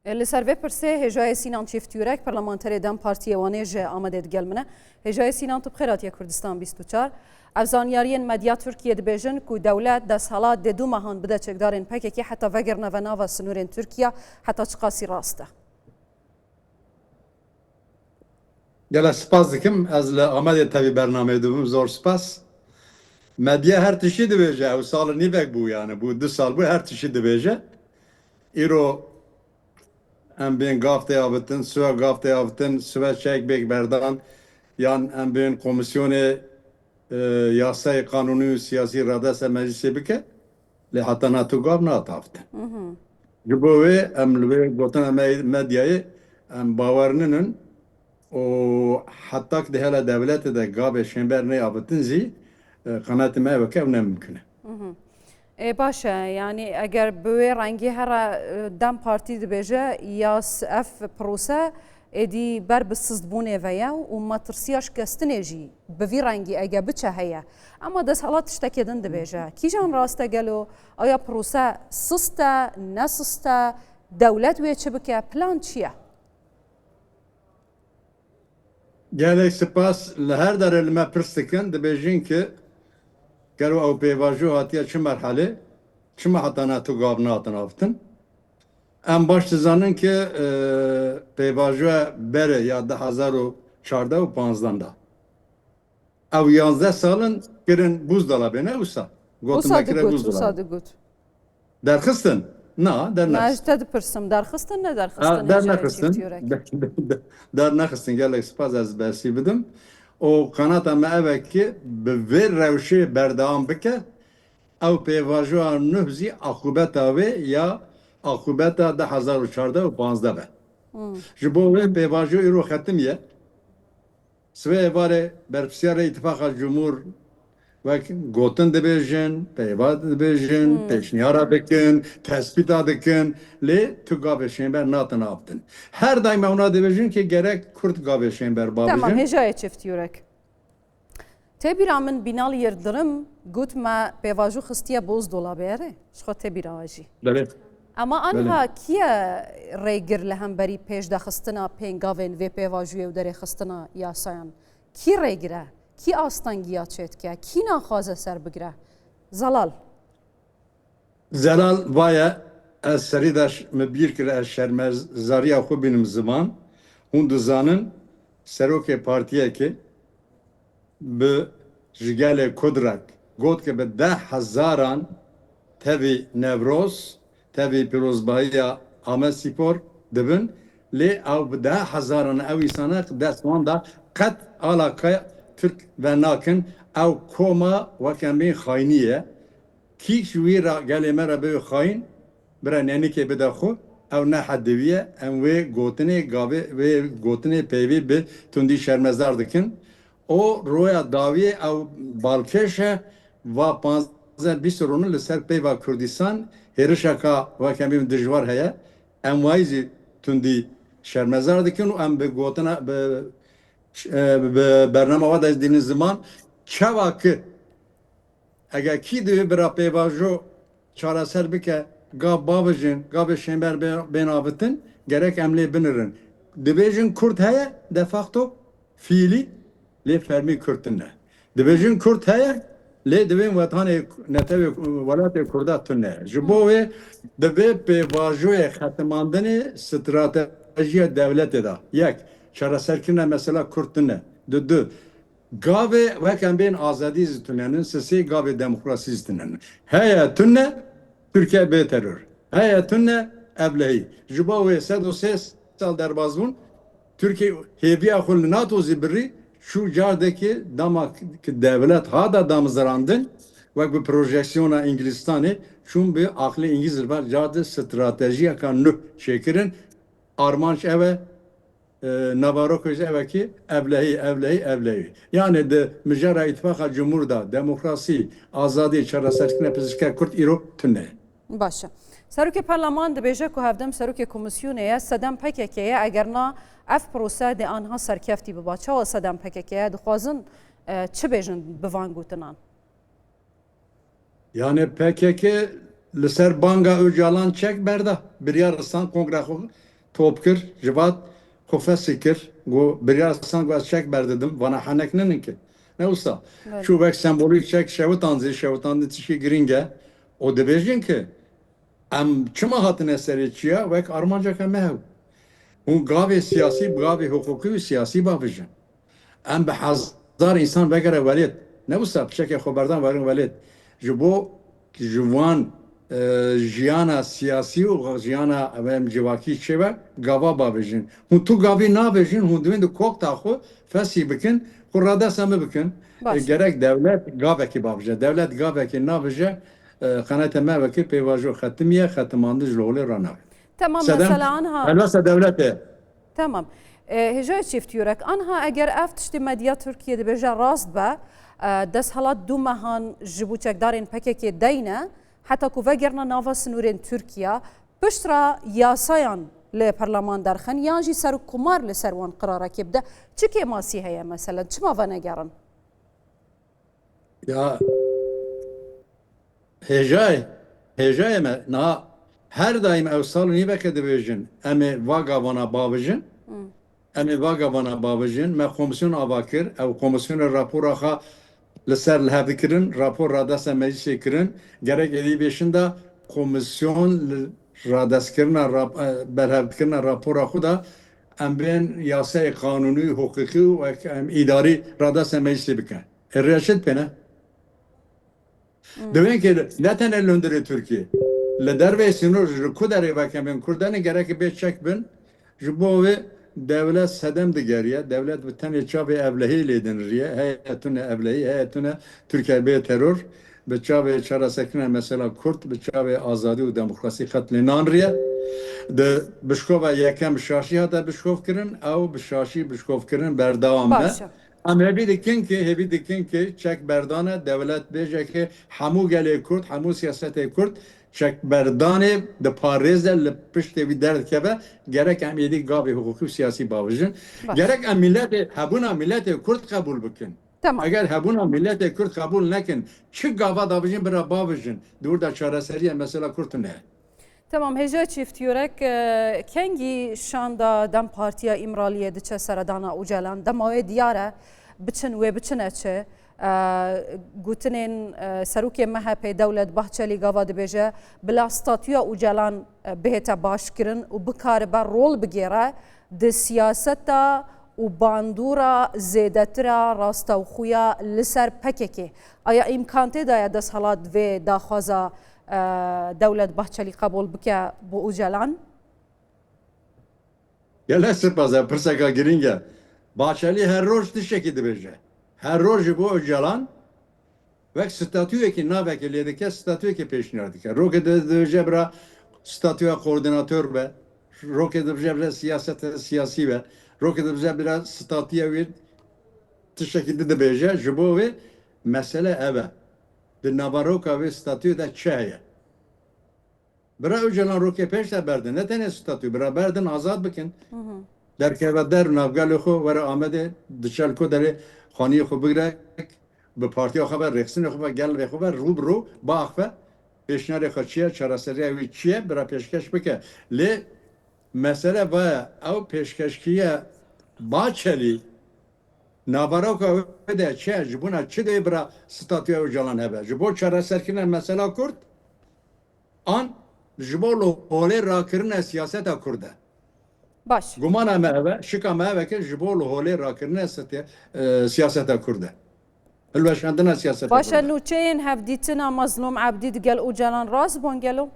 لسر وی پرسه هجای سینان چیفتیورک پارلمانتری دم پارتی وانه جه آمده دگل منه هجای سینان تو بخیراتی کردستان 24 افزانیارین مدیا ترکیه دبیجن کو دولت دست حالات دو ماهان بده چکدارین پکه که حتی وگرنه و ناوا سنورین ترکیه حتی چقاسی راسته گله سپاس دکم از آمده تاوی برنامه دوم زور سپاس مدیا هر تشی دبیجه او سال نیوک بو yani bu 2 سال bu her tişi dibêje îro em bên gaftê avitin siwe gaftê avitin siwe çekbek berdan yan em bên komisyonê yasayê kanûnî û siyasî radesa meclisê bike lê heta nato gav nate avitin ji bo wê em li wê gotin em medyayê em bawerinin û heta ki di hela devletê de gavê şêmber nê avitin zî qenatê me weke ew ne mimkün e باشه یعنی اگر به رنگی هر دم پارتی دبیجه یا اف پروسه ادی بر بسزد بونه ویا و ما ترسیاش کستنه جی به وی رنگی اگه بچه هیا اما دست حالات تشتکیدن دبیجه کی جان راسته گلو آیا پروسه سسته نسسته دولت وی چه بکه پلان چیه gelek spas li her derê li me pirs dikin dibêjin ki gero ew pêvajo hatiye çi merhelê çima heta nato gav natin avitin em baş dizanin ki pêvajoya berê ya 2014 û 15 da ew 11 salin kirin buzdolabê ne wisa gotin me kire buzdolabê derxistin na dernaxistin te dipirsim derxistin ne dernaxistin gelek spas ez bersî bidim o kanata me ev ki bi vê rewşê berdewam bike ew pêvajoya nûh zî axubeta wê ya axubeta 2014 û 15 be ji bo wê pêvajo îro xetimiye sivê êvarê berpirsiyara îtifaqa cumhur wek gotin dibêjin pêva dibêjin pêşniyara bikin tespîta dikin lê tu gavê şêmber natin avitin her daîm ew nadibêjin ki gerek Kurd gavê şêmber babijin tamam hêjayê çiftîyorek tebîra min bînal yêrdirim got me pêvajo xistiye boz dolabê re ji xwe tebîra jî ama anha kiye rêgir li hemberî pêşdaxistina pêngavên vê pêvajoyê û derê xistina yasayan kî rêgir e kî astangiya çêdike kî naxwaze ser bigire zelal vaye ez serî de me bîr kir ez şermezariya xwe bînim ziman hûn dizanin serokê partiyekê bi ji gelê kudrek got ki bi 10,000 tevî Newroz tevî pîrozbahiya Amedspor dibin lê ew bi 10,000 ew îsane dest wan da qet alaqe Türk ve nakin ew koma wekemê xaynî ye kî ji wî ra gelê me re bê xayn bire nenîkê bide xwe ew ne hediviye em wê gotinê gavê wê gotinê peyvê bi tundî şermezar dikin o roya daviyê ew balkêş e va 15-20 ronî li ser peyva Kurdistan êrişeka wekemê dijwar heye em wayî zî tundî şermezar dikin û em bi gotina bername wa dînin ziman çawa ki eger kî divê bira pêvajo çareser bike gav babijin gavê şêmber bên avitin gerek em lê binirin dibêjin Kurd heye de facto fiilî lê fermî Kurdtin ne dibêjin Kurd heye lê divên wetanê netewê welatê Kurda tune ji bo wê divê pêvajoyê xetimandinê stratejiya devletê da yek çareserkirina mesela Kurdtin ne du gavê wekem bên azadî zî tunenin sisê gavê demokrasî zî tunenin heye tune Türkiye bê terör heye tune evlehî ji bo wê 103 sal derbas bûn Türkiye hêviya xwe li NATO zî birî şu cardeki dama devlet hada damızarandın ve bu projeksiyona İngilistan'ı şun bir aklı İngiliz var cardı stratejiye kan nü şekirin armanç eve Navarro köşe eve ki evlehi yani de mücadele ittifaka cumhurda demokrasi azadi çaraserkine pizişke Kürt iro tünne başa Serokê Parleman dibêje ku hevdem serokê komisyonê ye sedem PKK ye eger na ev prose de anha serkeftî biba çawa sedem PKK ye dixwazin çi bêjin bi van gotinan yani PKK li ser banga Öcalan çek berda biryar istan kongre top kir, jivat kofesi kir, go biryar san go çek berdedim, bana hanek nenin ki. Ne usta? Evet. Şu vek sembolik çek şevitan tişi giringe, o debejin ki, em çima hatın eseri çiya, vek armanca kemev. Hûn gavê siyasî, gavê hukukî û siyasî bavêjin. Em bi hezar însan vegere welêt. Ne wisa piçekê xweberdan werin welêt. Ji bo ji wan jiyana siyasî û jiyana em civakî çêve gava bavêjin. Hûn tu gavî navêjin, hûn divên di kokta xwe fesî bikin, xwe radesa me bikin. Baş. Gerek devlet gavekî bavêje. Devlet gavekî navêje qenete me vekir pêvajo xetimiye, xetimandî ji li holê ranave. Tamam Sedem, mesela anha. helbese devlet Tamam. هجای چیفتیورک آنها اگر افتشتی مدیا ترکیه دی بجا راست با دست حالات دو مهان جبو چکدارین پکه که دینه حتی که وگرنا ناوا سنورین ترکیه پشترا یاسایان لی پرلمان درخن یانجی سر کمار لی سروان قراره که بده چی که ماسی هیا مثلا چی ما ونگرن؟ Ya hecay me na her daim ev salû nîveke dibêjin em ê vagavana bavêjin em ê vagavana bavêjin me komisyon ava kir ev komisyona rapora xwe li ser lihevdikirin rapor radesta meclisê kirin gerek êdî bêşin de komisyon li radestkirina berhevdikirina rapora xwe da em bên yasayê qanûnî hukukî û em îdarî radesta meclisê bikin. Reşit pêne. Devin ki ne tane Londra Türkiye. Le derve sinur kudere vakemin kurdane gerek bir çek bin. Jibo ve devlet sedem de geriye. Devlet bir tane çabe evlehi ledinriye. Heyetune evlehi, heyetune Türkiye bir terör. Bir çabe çarasakine mesela Kurt, bir çabe azadi ve demokrasi katlinan riye. De bişkova yekem şaşi hata bişkov kirin, ev bişaşi bişkov kirin berdevam be. Başa. Em hevi dikin ki çek berdane devlet beje ki hemû gelê Kurd, hemû siyasetê Kurd çek berdanê di parêze li piştê wî derdikeve gerek em êdî gavê hukukî û siyasî bavêjin. Gerek em milletê hebûna milletê Kurd qebûl bikin. Tamam. Eger hebûna milletê Kurd qebûl nekin, çi gava davêjin bira bavêjin. Dûr çareseriye mesela Kurd ne? Tamam هجا چیفتیورک کنگی شاندا دم پارتیا ایمرالیه دچه سردانا اوجلان دم اوه دیاره بچن و بچن اچه گوتنین سروک مهپی دولت بحچلی گاوا دبیجه بلا ستاتیا اوجلان بهتا باش کرن و بکار با رول بگیره د سیاستا و باندورا زیدترا راستا و خویا لسر پککی آیا امکانته دایا دست حالات و داخوازا دولت بحچلی قبول بکه بو اوجلان؟ Gel sırpaza pırsaka giringe. Bahçeli her roş dişeki dibece. Her roş bu öcalan ve statüye ki naveke ledike statüye ki peşinardike. Roke de cebra statüye koordinatör ve roke de cebra siyaset siyasi ve roke de cebra statüye ve dişeki dibece. Jibo ve mesele eve. De Navaroka ve statüye de çaya. Bira öcalan roke peş de berdin. Ne tane statü bira berdin azad bikin. Derkeve der navgalı xo ve amede dışal ko dere xaniye xo bigre be partiya xaber rexsin xo gel ve xo rubru baxfe peşnare xaçiye çaraseriye ve çiye bira peşkeş bike le mesele ve ev peşkeşkiye Bahçeli Navaroka de çe jibuna çi de bira statüye öcalan hebe. Jibo çaraserkine mesela Kurt an jibo lo ole rakirine siyaseta Kurde. باش Gumana mehve, şika mehve ki jibol hole rakirne siyasete kurde. Elveşandına siyasete باشه kurde. نوچین هفدیتنا مظلوم عبدی دگل اوجلان راز بونگلو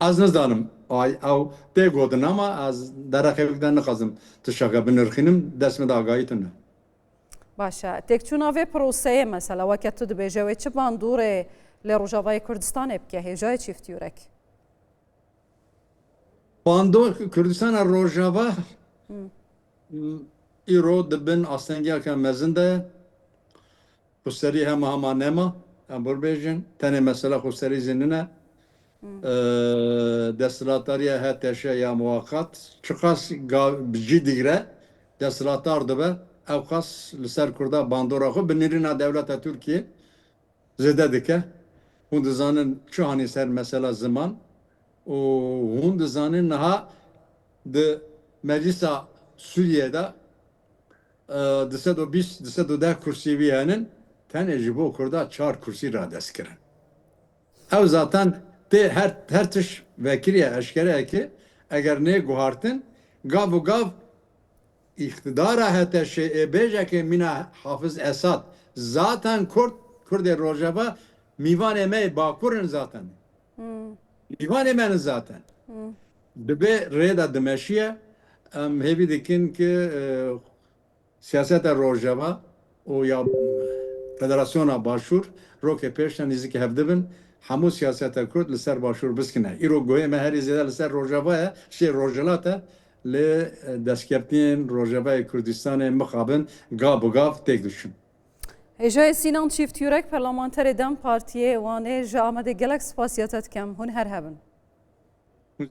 Az nizdanım. Ay av te godin ama az derekevikten nikazım. Tışaka binirxinim desme de agayitine. باشه تکچونا و پروسه مثلا وقت تو دبیجه و چه باندوره لروجاوای کردستان بکه هجای چیفتیورک Bando Kürdistan'a Rojava İro dibin Astengiyaken mezinde Kusteri hema nema Amburbejin tane mesela Kusteri zinine destilatariye heteşe ya muvakat çıkas cidigre destilatar dibe evkas liser kurda bandora xo binirina devleta Türkiye zede dike hund zanın şu hani ser mesela zaman û hûn dizanin niha di Meclisa Sûriyê de di sed û bîst di sed û deh kursî wî henin tenê ji bo Kurda 4 kursî radestkirin. Ew zaten tê her tiş vekiriye eşkereyekê eger nê guhartin gav û gav iktidara hete bêjekê mîna Hafız Esad zaten Kurdê Rojava mîvanê me bakurin zaten. Mîvanê me ne zaten. Dibe rêda dimeşiye em hêvî dikin ki siyaseta Rojava û ya Federasyona Başûr rokê pêş nêzîkî hev dibin hemû siyaseta Kurd li ser Başûr biskine. Îro goyê me herî zêde li ser Rojava ye Rojhilat e lê destkeftiyên Rojavayê Kurdistanê mixabin gav bi gav têk dişin. Hêjayê Sînan Çîftîrek Parlamenterê Dem Partiyê wan ê ji Amedê gelek spasiyet dikim hûn her hebin.